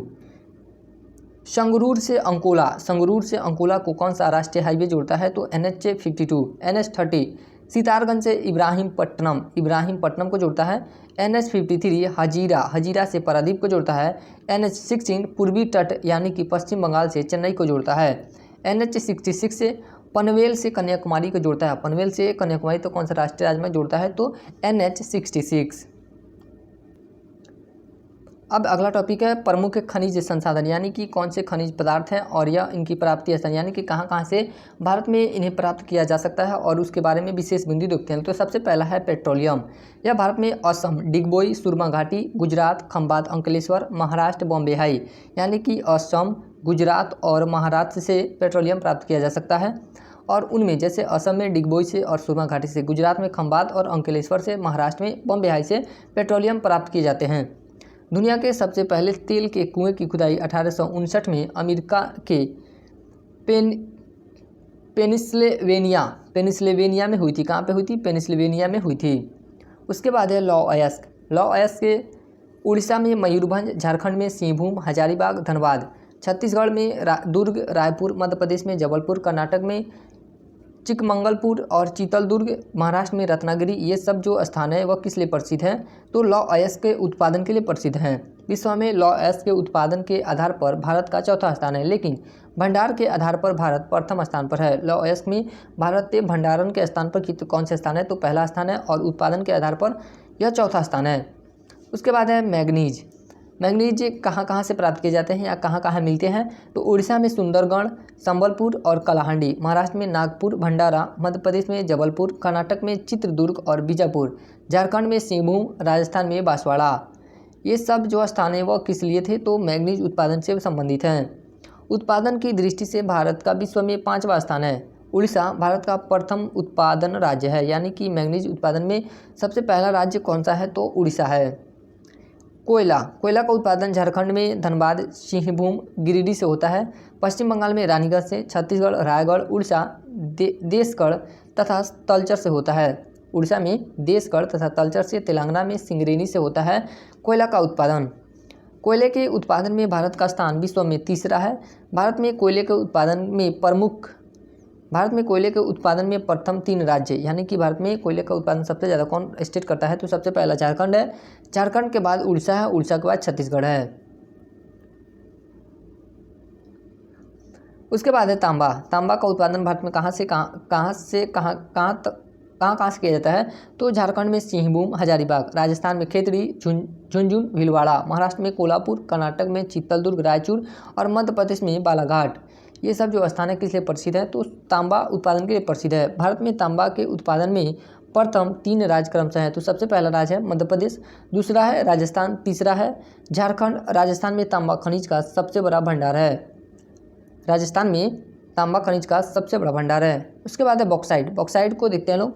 संगरूर से अंकोला को कौन सा राष्ट्रीय हाईवे जोड़ता है? तो NH52। NH30 सितारगंज से इब्राहिमपट्टनम को जोड़ता है। NH53 हजीरा से पारादीप को जोड़ता है। NH16 पूर्वी तट यानी कि पश्चिम बंगाल से चेन्नई को जोड़ता है। NH66 से पनवेल से कन्याकुमारी को जोड़ता है। पनवेल से कन्याकुमारी तो कौन सा राष्ट्रीय राजमार्ग जोड़ता है? तो NH66। अब अगला टॉपिक है प्रमुख खनिज संसाधन, यानी कि कौन से खनिज पदार्थ हैं और यह इनकी प्राप्ति स्थान, यानी कि कहाँ कहाँ से भारत में इन्हें प्राप्त किया जा सकता है और उसके बारे में विशेष बिंदु देखते हैं। तो सबसे पहला है पेट्रोलियम। यह भारत में असम, डिगबोई, सुरमा घाटी, गुजरात, खंबात, अंकलेश्वर, महाराष्ट्र, बॉम्बे हाई, यानी कि असम, गुजरात और महाराष्ट्र से पेट्रोलियम प्राप्त किया जा सकता है। और उनमें जैसे असम में डिगबोई से और सुरमा घाटी से, गुजरात में खंबात और अंकलेश्वर से, महाराष्ट्र में बॉम्बे हाई से पेट्रोलियम प्राप्त किए जाते हैं। दुनिया के सबसे पहले तेल के कुएं की खुदाई 1859 में अमेरिका के पेनिसिल्वेनिया में हुई थी। कहाँ पे हुई थी? पेनिसिल्वेनिया में हुई थी। उसके बाद है लौह अयस्क। लौह अयस्क के उड़ीसा में मयूरभंज, झारखंड में सिंहभूम, हजारीबाग, धनबाद, छत्तीसगढ़ में दुर्ग, रायपुर, मध्य प्रदेश में जबलपुर, कर्नाटक में चिकमंगलपुर और चितलदुर्ग, महाराष्ट्र में रत्नागिरी, ये सब जो स्थान है वह किस लिए प्रसिद्ध हैं? तो लौह अयस्क के उत्पादन के लिए प्रसिद्ध हैं। विश्व में लौह अयस्क के उत्पादन के आधार पर भारत का चौथा स्थान है, लेकिन भंडार के आधार पर भारत प्रथम स्थान पर है। लौह अयस्क में भारत के भंडारण के स्थान पर कौन से स्थान है? तो पहला स्थान है, और उत्पादन के आधार पर यह चौथा स्थान है। उसके बाद है मैग्नीज। मैग्नीज कहाँ कहाँ से प्राप्त किए जाते हैं या कहाँ कहाँ मिलते हैं? तो उड़ीसा में सुंदरगढ़, संबलपुर और कलाहांडी, महाराष्ट्र में नागपुर, भंडारा, मध्य प्रदेश में जबलपुर, कर्नाटक में चित्रदुर्ग और बीजापुर, झारखंड में सिंहभूम, राजस्थान में बांसवाड़ा। ये सब जो स्थान है वह किस लिए थे? तो मैग्नीज उत्पादन से संबंधित हैं। उत्पादन की दृष्टि से भारत का विश्व में 5वां स्थान है। उड़ीसा भारत का प्रथम उत्पादन राज्य है, यानी कि मैग्नीज उत्पादन में सबसे पहला राज्य कौन सा है? तो उड़ीसा है। कोयला का उत्पादन झारखंड में धनबाद, सिंहभूम, गिरिडीह से होता है। पश्चिम बंगाल में रानीगढ़ से, छत्तीसगढ़, रायगढ़, उड़ीसा देशगढ़ तथा तलचर से होता है। उड़ीसा में देशगढ़ तथा तलचर से, तेलंगाना में सिंगरेनी से होता है कोयला का उत्पादन। कोयले के उत्पादन में भारत का स्थान विश्व में 3रा है। भारत में कोयले के उत्पादन में प्रथम 3 राज्य, यानी कि भारत में कोयले का उत्पादन सबसे ज़्यादा कौन स्टेट करता है? तो सबसे पहला झारखंड है, झारखंड के बाद उड़ीसा है, उड़ीसा के बाद छत्तीसगढ़ है। उसके बाद है तांबा। तांबा का उत्पादन भारत में कहाँ से किया जाता है? तो झारखंड में सिंहभूम, हजारीबाग, राजस्थान में खेतड़ी, झुंझुनू, भीलवाड़ा, महाराष्ट्र में कोल्हापुर, कर्नाटक में चित्तलदुर्ग, रायचूर और मध्य प्रदेश में बालाघाट। ये सब जो स्थान है किस लिए प्रसिद्ध है? तो तांबा उत्पादन के लिए प्रसिद्ध है। भारत में तांबा के उत्पादन में प्रथम 3 राज्य क्रमशः हैं। तो सबसे पहला राज्य है मध्य प्रदेश, दूसरा है राजस्थान, तीसरा है झारखंड। राजस्थान में तांबा खनिज का सबसे बड़ा भंडार है। राजस्थान में तांबा खनिज का सबसे बड़ा भंडार है। उसके बाद है बॉक्साइट। बॉक्साइट को देखते हैं लोग।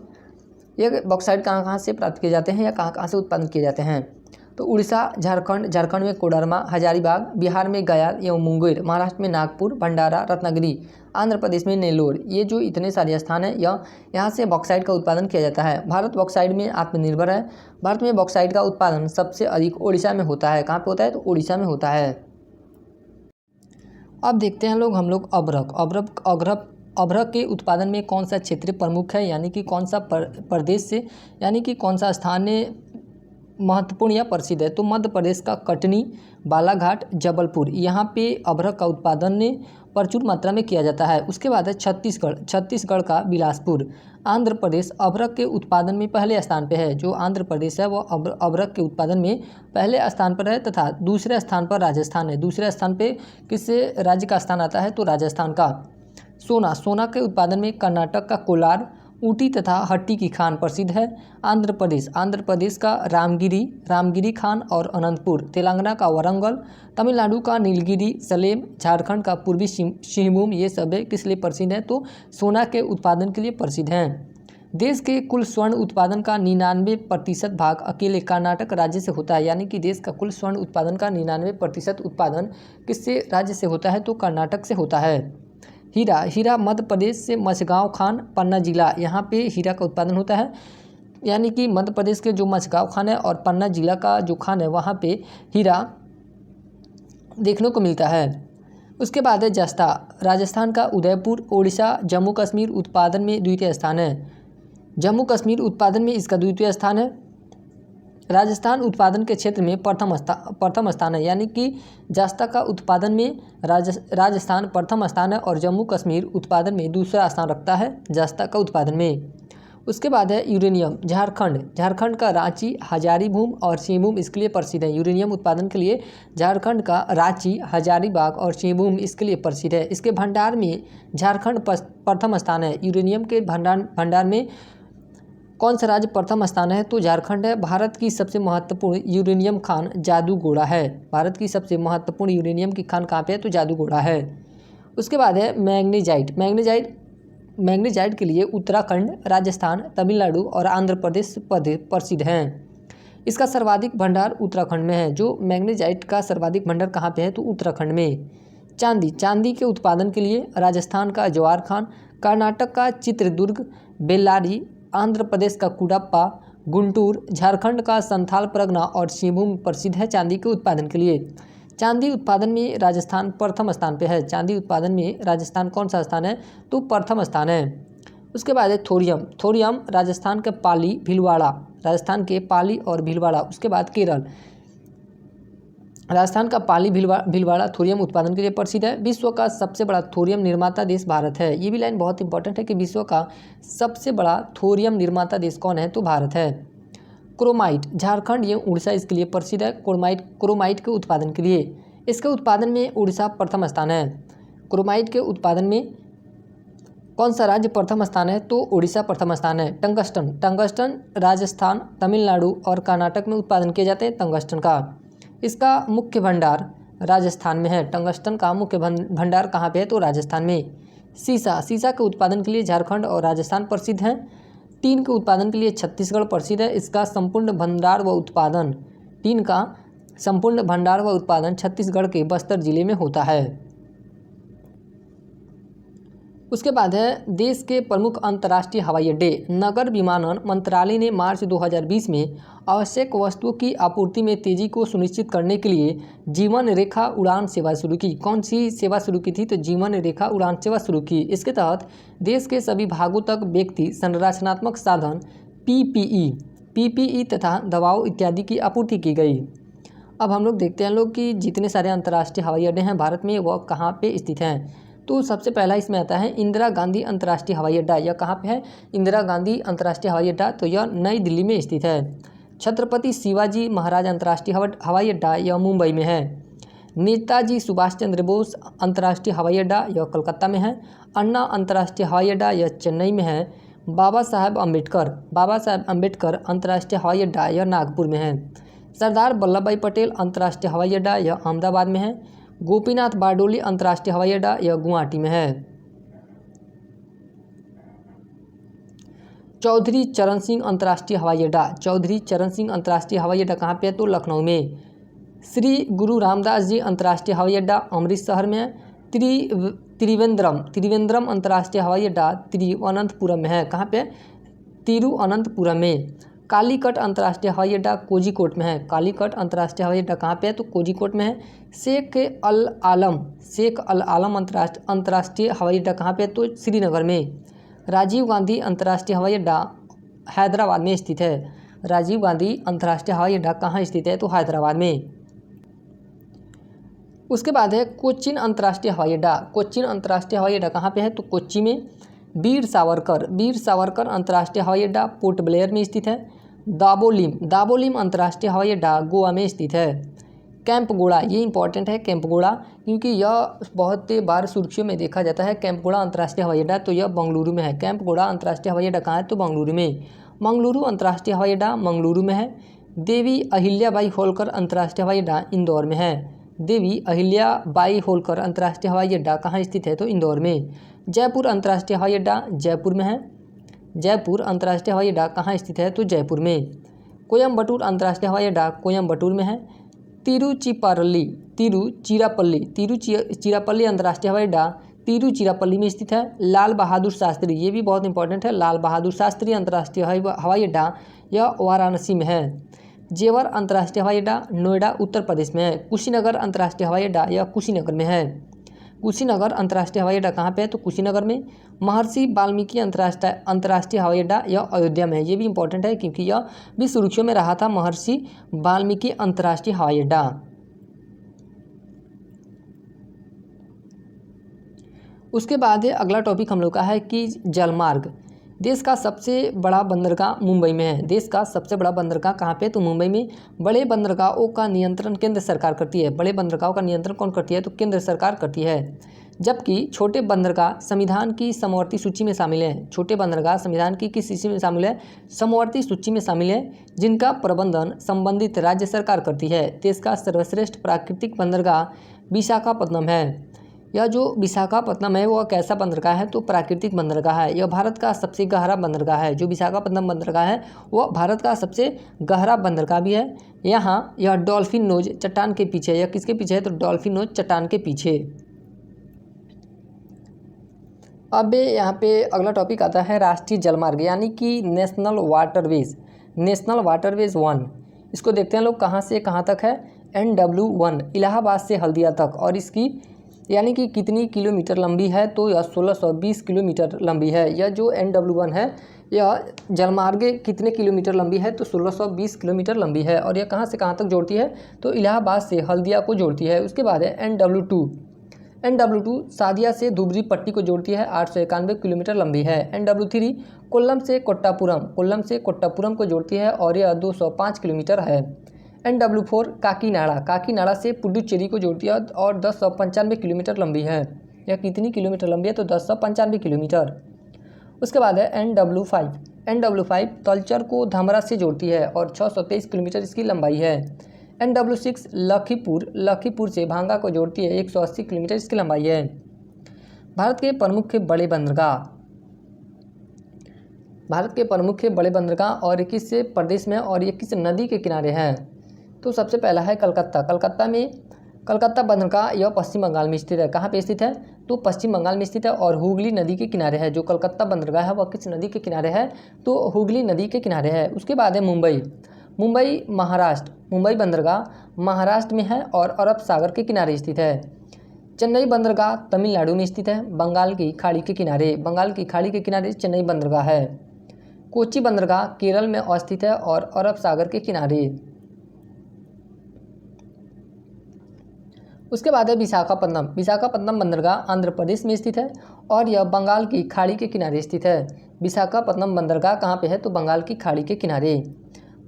ये बॉक्साइट कहाँ कहाँ से प्राप्त किए जाते हैं या कहाँ कहाँ से उत्पादन किए जाते हैं? तो उड़ीसा, झारखंड में कोडरमा, हजारीबाग, बिहार में गया एवं मुंगेर, महाराष्ट्र में नागपुर, भंडारा, रत्नागिरी, आंध्र प्रदेश में नेल्लोर। ये जो इतने सारे स्थान हैं यहाँ से बॉक्साइट का उत्पादन किया जाता है। भारत बॉक्साइट में आत्मनिर्भर है। भारत में बॉक्साइट का उत्पादन सबसे अधिक उड़ीसा में होता है। कहाँ पे होता है? तो उड़ीसा में होता है। अब देखते हैं हम लोग अभ्रक के उत्पादन में कौन सा क्षेत्र प्रमुख है, यानी कि कौन सा प्रदेश से, यानी कि कौन सा स्थान महत्वपूर्ण या प्रसिद्ध है? तो मध्य प्रदेश का कटनी, बालाघाट, जबलपुर, यहाँ पे अभ्रक का उत्पादन प्रचुर मात्रा में किया जाता है। उसके बाद है छत्तीसगढ़ का बिलासपुर। आंध्र प्रदेश अभ्रक के उत्पादन में पहले स्थान पे है। जो आंध्र प्रदेश है वो अभ्रक के उत्पादन में पहले स्थान पर है, तथा दूसरे स्थान पर राजस्थान है। दूसरे स्थान पे किस राज्य का स्थान आता है? तो राजस्थान का। सोना के उत्पादन में कर्नाटक का कोलार, ऊटी तथा हट्टी की खान प्रसिद्ध है। आंध्र प्रदेश का रामगिरी खान और अनंतपुर, तेलंगाना का वरंगल, तमिलनाडु का नीलगिरी, सलेम, झारखंड का पूर्वी सिंहभूम, ये सब किस लिए प्रसिद्ध हैं? तो सोना के उत्पादन के लिए प्रसिद्ध हैं। देश के कुल स्वर्ण उत्पादन का 99% भाग अकेले कर्नाटक राज्य से होता है, यानी कि देश का कुल स्वर्ण उत्पादन का 99% उत्पादन किससे राज्य से होता है? तो कर्नाटक से होता है। हीरा मध्य प्रदेश से मझगांव खान, पन्ना जिला, यहाँ पे हीरा का उत्पादन होता है। यानी कि मध्य प्रदेश के जो मझगांव खान है और पन्ना जिला का जो खान है वहाँ पे हीरा देखने को मिलता है। उसके बाद है जस्ता। राजस्थान का उदयपुर, ओडिशा, जम्मू कश्मीर उत्पादन में द्वितीय स्थान है। जम्मू कश्मीर उत्पादन में इसका द्वितीय स्थान है। राजस्थान उत्पादन के क्षेत्र में प्रथम स्थान है, यानी कि जस्ता का उत्पादन में राजस्थान प्रथम स्थान है और जम्मू कश्मीर उत्पादन में दूसरा स्थान रखता है जस्ता का उत्पादन में। उसके बाद है यूरेनियम, झारखंड का रांची, हजारीबाग और सिंहभूम इसके लिए प्रसिद्ध है। यूरेनियम उत्पादन के लिए झारखंड का रांची, हजारीबाग और सिंहभूम इसके लिए प्रसिद्ध है। इसके भंडार में झारखंड प्रथम स्थान है। यूरेनियम के भंडार में कौन सा राज्य प्रथम स्थान है? तो झारखंड है। भारत की सबसे महत्वपूर्ण यूरेनियम खान जादूगोड़ा है। भारत की सबसे महत्वपूर्ण यूरेनियम की खान कहाँ पे है? तो जादूगोड़ा है। उसके बाद है मैग्नेजाइट के लिए उत्तराखंड, राजस्थान, तमिलनाडु और आंध्र प्रदेश प्रसिद्ध हैं। इसका सर्वाधिक भंडार उत्तराखंड में है। जो मैग्नेजाइट का सर्वाधिक भंडार कहाँ पे है? तो उत्तराखंड में। चांदी के उत्पादन के लिए राजस्थान का जवाहर खान, कर्नाटक का चित्रदुर्ग, बेल्लारी, आंध्र प्रदेश का कुडप्पा, गुंटूर, झारखंड का संथाल परगना और सिंहभूम प्रसिद्ध है चांदी के उत्पादन के लिए। चांदी उत्पादन में राजस्थान प्रथम स्थान पे है। चांदी उत्पादन में राजस्थान कौन सा स्थान है? तो प्रथम स्थान है। उसके बाद है थोरियम राजस्थान के पाली और भीलवाड़ा। उसके बाद केरल, राजस्थान का पाली भीलवाड़ा थोरियम उत्पादन के लिए प्रसिद्ध है। विश्व का सबसे बड़ा थोरियम निर्माता देश भारत है। ये भी लाइन बहुत इंपॉर्टेंट है कि विश्व का सबसे बड़ा थोरियम निर्माता देश कौन है? तो भारत है। क्रोमाइट, झारखंड या उड़ीसा इसके लिए प्रसिद्ध है। क्रोमाइट के उत्पादन के लिए, इसके उत्पादन में उड़ीसा प्रथम स्थान है। क्रोमाइट के उत्पादन में कौन सा राज्य प्रथम स्थान है? तो उड़ीसा प्रथम स्थान है। टंगस्टन राजस्थान, तमिलनाडु और कर्नाटक में उत्पादन किए जाते हैं टंगस्टन का। इसका मुख्य भंडार राजस्थान में है। टंगस्टन का मुख्य भंडार कहाँ पे है? तो राजस्थान में। सीसा के उत्पादन के लिए झारखंड और राजस्थान प्रसिद्ध हैं। टीन के उत्पादन के लिए छत्तीसगढ़ प्रसिद्ध है। इसका संपूर्ण भंडार व उत्पादन छत्तीसगढ़ के बस्तर जिले में होता है। उसके बाद है देश के प्रमुख अंतर्राष्ट्रीय हवाई अड्डे। नगर विमानन मंत्रालय ने मार्च 2020 में आवश्यक वस्तुओं की आपूर्ति में तेजी को सुनिश्चित करने के लिए जीवन रेखा उड़ान सेवा शुरू की। कौन सी सेवा शुरू की थी? तो जीवन रेखा उड़ान सेवा शुरू की। इसके तहत देश के सभी भागों तक व्यक्ति संरचनात्मक साधन पीपीई तथा दवाओं इत्यादि की आपूर्ति की गई। अब हम लोग देखते हैं कि जितने सारे अंतर्राष्ट्रीय हवाई अड्डे हैं भारत में वह कहाँ पे स्थित हैं। तो सबसे पहला इसमें आता है इंदिरा गांधी अंतर्राष्ट्रीय हवाई अड्डा। यह कहाँ पे है? इंदिरा गांधी अंतर्राष्ट्रीय हवाई अड्डा, तो यह नई दिल्ली में स्थित है। छत्रपति शिवाजी महाराज अंतर्राष्ट्रीय हवाई अड्डा, यह मुंबई में है। नेताजी सुभाष चंद्र बोस अंतर्राष्ट्रीय हवाई अड्डा, यह कोलकाता में है। अन्ना अंतर्राष्ट्रीय हवाई अड्डा, यह चेन्नई में है। बाबा साहेब अम्बेडकर अंतर्राष्ट्रीय हवाई अड्डा, यह नागपुर में है। सरदार वल्लभ भाई पटेल अंतर्राष्ट्रीय हवाई अड्डा, यह अहमदाबाद में है। गोपीनाथ बारडोली अंतर्राष्ट्रीय हवाई अड्डा, यह गुवाहाटी में है। चौधरी चरण सिंह अंतर्राष्ट्रीय हवाई अड्डा कहाँ पे है? तो लखनऊ में। श्री गुरु रामदास जी अंतर्राष्ट्रीय हवाई अड्डा अमृतसर में है। त्रिवेंद्रम अंतर्राष्ट्रीय हवाई अड्डा तिरुवनंतपुरम में है। कहाँ पे? तिरुवनंतपुरम में। कालीकट अंतर्राष्ट्रीय हवाई अड्डा कोझिकोड में है। कालीकट अंतर्राष्ट्रीय हवाई अड्डा कहाँ पे है? तो कोझिकोड में है। शेख अल आलम अंतर्राष्ट्रीय हवाई अड्डा कहाँ पे है? तो श्रीनगर में। राजीव गांधी अंतर्राष्ट्रीय हवाई अड्डा हैदराबाद में स्थित है। राजीव गांधी अंतर्राष्ट्रीय हवाई अड्डा कहाँ स्थित है? तो हैदराबाद में। उसके बाद है कोच्चिन अंतर्राष्ट्रीय हवाई अड्डा। कोच्चिन अंतर्राष्ट्रीय हवाई अड्डा कहाँ पे है? तो कोच्चि में। वीर सावरकर अंतर्राष्ट्रीय हवाई अड्डा पोर्ट ब्लेयर में स्थित है। दाबोलिम अंतर्राष्ट्रीय हवाई अड्डा गोवा में स्थित है। कैंपगोड़ा, ये इंपॉर्टेंट है कैंपगोड़ा, क्योंकि यह बहुत बार सुर्खियों में देखा जाता है। कैंपगोड़ा अंतर्राष्ट्रीय हवाई अड्डा, तो यह बेंगलुरु में है। कैंपगोड़ा अंतर्राष्ट्रीय हवाई अड्डा कहाँ है? तो बेंगलुरु में। मंगलुरु अंतर्राष्ट्रीय हवाई अड्डा मंगलुरु में है। देवी अहिल्याबाई होलकर अंतर्राष्ट्रीय हवाई अड्डा इंदौर में है। देवी अहिल्याबाई होलकर अंतर्राष्ट्रीय हवाई अड्डा कहाँ स्थित है? तो इंदौर में। जयपुर अंतर्राष्ट्रीय हवाई अड्डा जयपुर में है। जयपुर अंतर्राष्ट्रीय हवाई अड्डा कहाँ स्थित है? तो जयपुर में। कोयम्बटूर अंतर्राष्ट्रीय हवाई अड्डा कोयम्बटूर में है। तिरुचिरापल्ली अंतर्राष्ट्रीय हवाई अड्डा तिरुचिरापल्ली में स्थित है। लाल बहादुर शास्त्री, ये भी बहुत इंपॉर्टेंट है, लाल बहादुर शास्त्री अंतर्राष्ट्रीय हवाई अड्डा यह वाराणसी में है। जेवर अंतर्राष्ट्रीय हवाई अड्डा नोएडा उत्तर प्रदेश में है। कुशीनगर अंतर्राष्ट्रीय हवाई अड्डा यह कुशीनगर में है। कुशीनगर अंतर्राष्ट्रीय हवाई अड्डा कहाँ पे है? तो कुशीनगर में। महर्षि वाल्मीकि अंतर्राष्ट्रीय हवाई अड्डा यह अयोध्या में है। ये भी इंपॉर्टेंट है क्योंकि यह भी सुर्खियों में रहा था, महर्षि वाल्मीकि अंतर्राष्ट्रीय हवाई अड्डा। उसके बाद अगला टॉपिक हम लोग का है कि जलमार्ग। देश का सबसे बड़ा बंदरगाह मुंबई में है। देश का सबसे बड़ा बंदरगाह कहाँ पे? तो मुंबई में। बड़े बंदरगाहों का नियंत्रण केंद्र सरकार करती है। बड़े बंदरगाहों का नियंत्रण कौन करती है? तो केंद्र सरकार करती है। जबकि छोटे बंदरगाह संविधान की समवर्ती सूची में शामिल हैं। छोटे बंदरगाह संविधान की किस सूची में शामिल है? समवर्ती सूची में शामिल है, जिनका प्रबंधन संबंधित राज्य सरकार करती है। देश का सर्वश्रेष्ठ प्राकृतिक बंदरगाह विशाखापत्तनम है। यह जो विशाखापत्तनम है वह कैसा बंदरगाह है? तो प्राकृतिक बंदरगाह है। यह भारत का सबसे गहरा बंदरगाह है। जो विशाखापत्तनम बंदरगाह है वह भारत का सबसे गहरा बंदरगाह भी है। यहाँ यह डॉल्फिन नोज चट्टान के पीछे है। यह किसके पीछे है? तो डॉल्फिन नोज चट्टान के पीछे। अब यहाँ पे अगला टॉपिक आता है राष्ट्रीय जलमार्ग यानी कि नेशनल वाटरवेज। नेशनल वाटरवेज 1 इसको देखते हैं लोग, कहाँ से कहाँ तक है? NW1 इलाहाबाद से हल्दिया तक। और इसकी यानी कि कितनी किलोमीटर लंबी है? तो यह 1620 किलोमीटर लंबी है। यह जो NW1 है यह जलमार्ग कितने किलोमीटर लंबी है? तो 1620 किलोमीटर लंबी है। और यह कहाँ से कहाँ तक जोड़ती है? तो इलाहाबाद से हल्दिया को जोड़ती है। उसके बाद है NW2। NW2 सादिया से धुबरी पट्टी को जोड़ती है, 891 किलोमीटर लंबी है। NW3 कोल्लम से कोट्टापुरम को जोड़ती है और यह 205 किलोमीटर है। NW4 काकीनाडा से पुडुचेरी को जोड़ती है और 1095 किलोमीटर लंबी है। यह कितनी किलोमीटर लंबी है? तो 1095 किलोमीटर। उसके बाद है NW5 तलचर को धामरा से जोड़ती है और 623 किलोमीटर इसकी लंबाई है। NW6 लखीपुर से भांगा को जोड़ती है, 180 किलोमीटर इसकी लंबाई है। भारत के प्रमुख बड़े बंदरगाह और ये किस प्रदेश में और ये किस नदी के किनारे हैं? तो सबसे पहला है कलकत्ता बंदरगाह। यह पश्चिम बंगाल में स्थित है। कहाँ पे स्थित है? तो पश्चिम बंगाल में स्थित है और हुगली नदी के किनारे है। जो कलकत्ता बंदरगाह है वह किस नदी के किनारे है? तो हुगली नदी के किनारे है। उसके बाद है मुंबई बंदरगाह महाराष्ट्र में है और अरब सागर के किनारे स्थित है। चेन्नई बंदरगाह तमिलनाडु में स्थित है, बंगाल की खाड़ी के किनारे चेन्नई बंदरगाह है। कोच्चि बंदरगाह केरल में अवस्थित है और अरब सागर के किनारे। उसके बाद है विशाखापत्तनम बंदरगाह आंध्र प्रदेश में स्थित है और यह बंगाल की खाड़ी के किनारे स्थित है। विशाखापत्तनम बंदरगाह कहाँ पे है? तो बंगाल की खाड़ी के किनारे।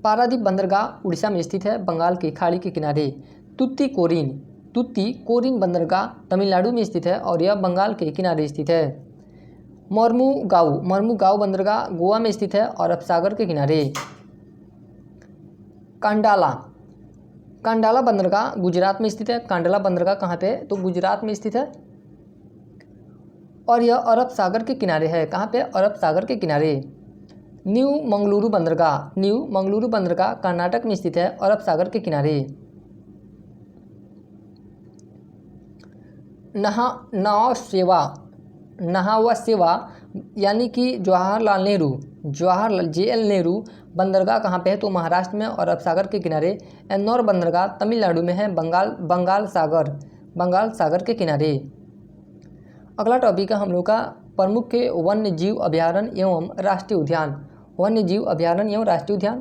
पारादीप बंदरगाह उड़ीसा में स्थित है, बंगाल की खाड़ी के किनारे। तुतीकोरिन बंदरगाह तमिलनाडु में स्थित है और यह बंगाल के किनारे स्थित है। मर्मुगांव बंदरगाह गोवा में स्थित है और अरब सागर के किनारे। कांडाला बंदरगाह गुजरात में स्थित है। कांडला बंदरगाह कहाँ पे है? तो गुजरात में स्थित है और यह अरब सागर के किनारे है। कहाँ पे? अरब सागर के किनारे। न्यू मंगलुरु बंदरगाह कर्नाटक में स्थित है, अरब सागर के किनारे। नहावा सेवा यानी कि जवाहरलाल नेहरू बंदरगाह कहाँ पे है? तो महाराष्ट्र में और अरब सागर के किनारे। एन्नौर बंदरगाह तमिलनाडु में है, बंगाल सागर के किनारे। अगला टॉपिक है हम लोग का प्रमुख वन्य जीव अभयारण्य एवं राष्ट्रीय उद्यान।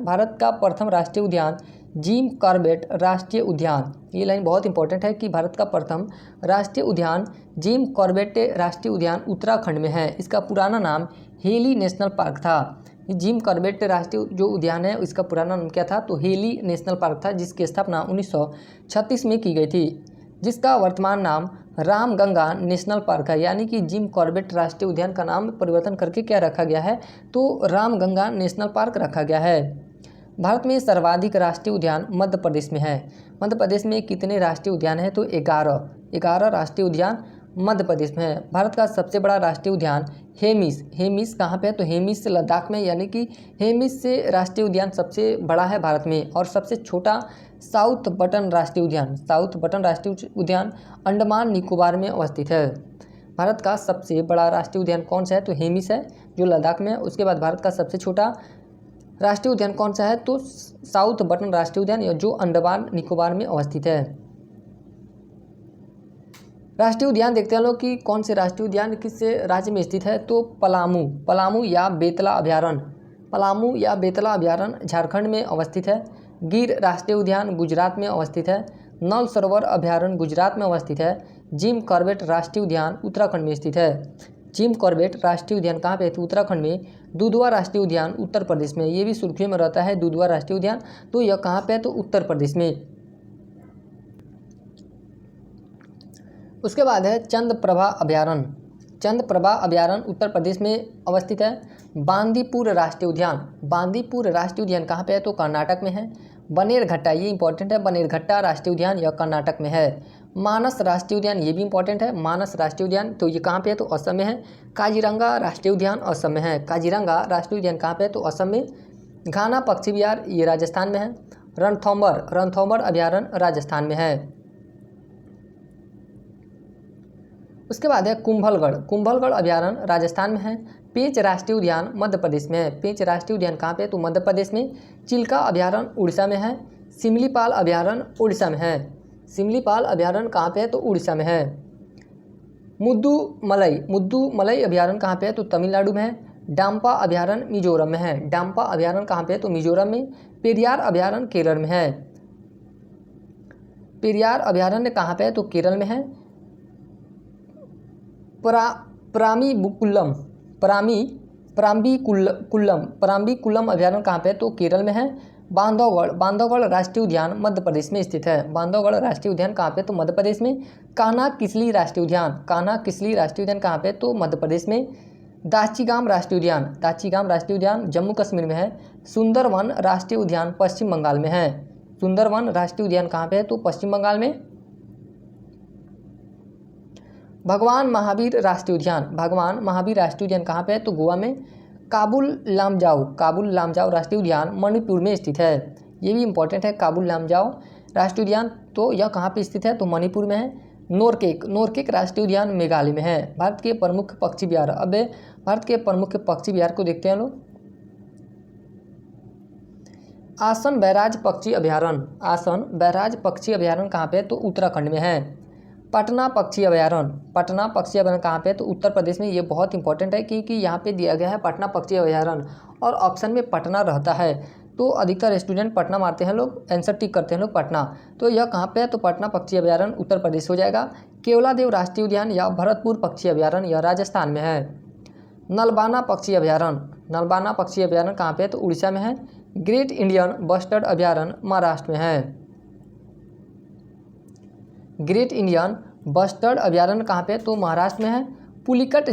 भारत का प्रथम राष्ट्रीय उद्यान जिम कॉर्बेट राष्ट्रीय उद्यान। ये लाइन बहुत इंपॉर्टेंट है कि भारत का प्रथम राष्ट्रीय उद्यान जिम कॉर्बेट राष्ट्रीय उद्यान उत्तराखंड में है। इसका पुराना नाम हेली नेशनल पार्क था। जिम कॉर्बेट राष्ट्रीय जो उद्यान है इसका पुराना नाम क्या था? तो हेली नेशनल पार्क था, जिसकी स्थापना 1936 में की गई थी, जिसका वर्तमान नाम रामगंगा नेशनल पार्क है। यानी कि जिम कॉर्बेट राष्ट्रीय उद्यान का नाम परिवर्तन करके क्या रखा गया है? तो रामगंगा नेशनल पार्क रखा गया है। भारत में सर्वाधिक राष्ट्रीय उद्यान मध्य प्रदेश में है। मध्य प्रदेश में कितने राष्ट्रीय उद्यान हैं? तो 11 राष्ट्रीय उद्यान मध्य प्रदेश में है। भारत का सबसे बड़ा राष्ट्रीय उद्यान हेमिस कहाँ पे है? तो हेमिस लद्दाख में, यानी कि हेमिस से राष्ट्रीय उद्यान सबसे बड़ा है भारत में। और सबसे छोटा साउथ बटन राष्ट्रीय उद्यान अंडमान निकोबार में अवस्थित है। भारत का सबसे बड़ा राष्ट्रीय उद्यान कौन सा है? तो हेमिस है जो लद्दाख में है। उसके बाद भारत का सबसे छोटा राष्ट्रीय उद्यान कौन सा है? तो साउथ बटन राष्ट्रीय उद्यान जो अंडमान निकोबार में अवस्थित है। राष्ट्रीय उद्यान देखते हैं लोग कि कौन से राष्ट्रीय उद्यान किस राज्य में स्थित है? तो पलामू या बेतला अभयारण्य झारखंड में अवस्थित है। गिर राष्ट्रीय उद्यान गुजरात में अवस्थित है। नल सरोवर अभयारण्य गुजरात में अवस्थित है। जिम कॉर्बेट राष्ट्रीय उद्यान उत्तराखंड में स्थित है। जिम कॉर्बेट राष्ट्रीय उद्यान कहाँ पे है? तो उत्तराखंड में। दुधवा राष्ट्रीय उद्यान उत्तर प्रदेश में, ये भी सुर्खियों में रहता है दुधवा राष्ट्रीय उद्यान, तो यह कहाँ पे है? तो उत्तर प्रदेश में। उसके बाद है चंद्रप्रभा अभयारण्य। चंद्रप्रभा अभयारण्य उत्तर प्रदेश में अवस्थित है। बांदीपुर राष्ट्रीय उद्यान, बांदीपुर राष्ट्रीय उद्यान कहाँ पे है? तो कर्नाटक में है। बनेरघट्टा, ये इंपॉर्टेंट है, बनेरघट्टा राष्ट्रीय उद्यान यह कर्नाटक में है। मानस राष्ट्रीय उद्यान, ये भी इंपॉर्टेंट है, मानस राष्ट्रीय उद्यान, तो ये कहाँ पे है? तो असम में है। काजीरंगा राष्ट्रीय उद्यान असम में है। काजीरंगा राष्ट्रीय उद्यान कहाँ पे है? तो असम में। घाना पक्षी विहार ये राजस्थान में है। रणथंभौर अभयारण्य राजस्थान में है। उसके बाद है कुंभलगढ़ अभयारण्य राजस्थान में है। पेंच राष्ट्रीय उद्यान मध्य प्रदेश में है। पेंच राष्ट्रीय उद्यान कहाँ पे है? तो मध्य प्रदेश में। चिल्का अभयारण्य उड़ीसा में है। सिमलीपाल अभयारण्य उड़ीसा में है। सिमलीपाल अभयारण्य कहाँ पे है? तो उड़ीसा में है। मुद्दुमलई अभयारण्य कहाँ पे है? तो तमिलनाडु में है। डाम्पा अभयारण्य मिजोरम में है। डाम्पा अभयारण्य कहाँ पे है? तो मिजोरम में। पेरियार अभयारण्य केरल में है। पेरियार अभयारण्य कहाँ पे है? तो केरल में है। पराम्बीकुलम अभयारण्य कहाँ पे है? तो केरल में है। बांधवगढ़ राष्ट्रीय उद्यान मध्य प्रदेश में स्थित है। बांधवगढ़ राष्ट्रीय उद्यान कहाँ पे? तो मध्य प्रदेश में। कान्हा किसली राष्ट्रीय उद्यान कहाँ पे? तो मध्य प्रदेश में। दाचीगाम राष्ट्रीय उद्यान जम्मू कश्मीर में है। सुंदरवन राष्ट्रीय उद्यान पश्चिम बंगाल में है। सुंदरवन राष्ट्रीय उद्यान कहाँ पे है? तो पश्चिम बंगाल में। भगवान महावीर राष्ट्रीय उद्यान कहाँ पे है? तो गोवा में। काबुल लामजाओ राष्ट्रीय उद्यान मणिपुर में स्थित है। ये भी इंपॉर्टेंट है, काबुल लामजाओ राष्ट्रीय उद्यान, तो यह कहाँ पे स्थित है? तो मणिपुर में है। नोरकेक राष्ट्रीय उद्यान मेघालय में है। भारत के प्रमुख पक्षी विहार, अब भारत के प्रमुख पक्षी विहार को देखते हैं लोग। आसन बैराज पक्षी अभयारण्य कहाँ पे है? तो उत्तराखंड में है। पटना पक्षी अभयारण्य कहाँ पे है? तो उत्तर प्रदेश में। ये बहुत इंपॉर्टेंट है क्योंकि यहाँ पे दिया गया है पटना पक्षी अभयारण्य और ऑप्शन में पटना रहता है, तो अधिकतर स्टूडेंट पटना मारते हैं लोग, आंसर टिक करते हैं लोग पटना, तो यह कहाँ पे है? तो पटना पक्षी अभयारण्य उत्तर प्रदेश हो जाएगा। केवलादेव राष्ट्रीय उद्यान या भरतपुर पक्षी अभयारण्य यह राजस्थान में है। नलबाना पक्षी अभयारण्य कहाँ पे है? तो उड़ीसा में है। ग्रेट इंडियन बस्टर्ड अभयारण्य महाराष्ट्र में है। ग्रेट इंडियन बस्टर्ड अभयारण्य कहाँ पे? तो महाराष्ट्र में है। पुलिकट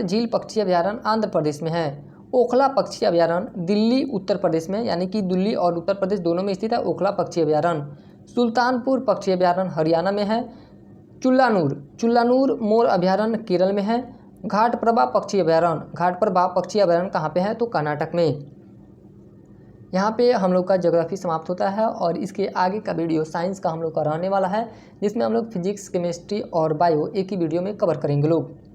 झील पक्षी अभयारण्य आंध्र प्रदेश में है। ओखला पक्षी अभयारण्य दिल्ली उत्तर प्रदेश में, यानी कि दिल्ली और उत्तर प्रदेश दोनों में स्थित है ओखला पक्षी अभयारण्य। सुल्तानपुर पक्षी अभयारण्य हरियाणा में है। चुल्लानूर मोर अभयारण्य केरल में है। घाटप्रभा पक्षी अभयारण्य कहाँ पे है? तो कर्नाटक में। यहाँ पे हम लोग का ज्योग्राफी समाप्त होता है और इसके आगे का वीडियो साइंस का हम लोग का रहने वाला है, जिसमें हम लोग फिजिक्स, केमिस्ट्री और बायो एक ही वीडियो में कवर करेंगे लोग।